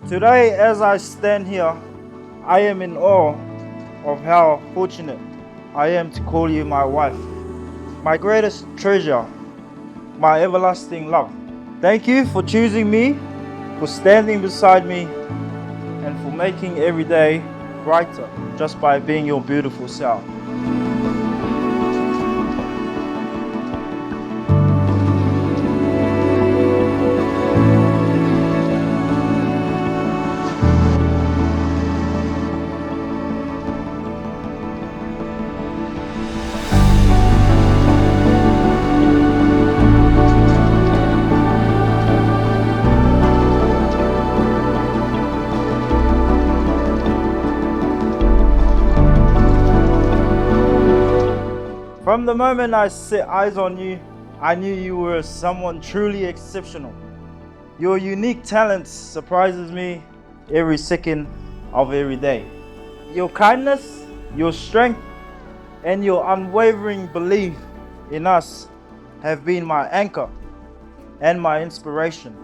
Today, as I stand here, I am in awe of how fortunate I am to call you my wife, my greatest treasure, my everlasting love. Thank you for choosing me, for standing beside me, and for making every day brighter just by being your beautiful self. From the moment I set eyes on you, I knew you were someone truly exceptional. Your unique talents surprises me every second of every day. Your kindness, your strength, and your unwavering belief in us have been my anchor and my inspiration.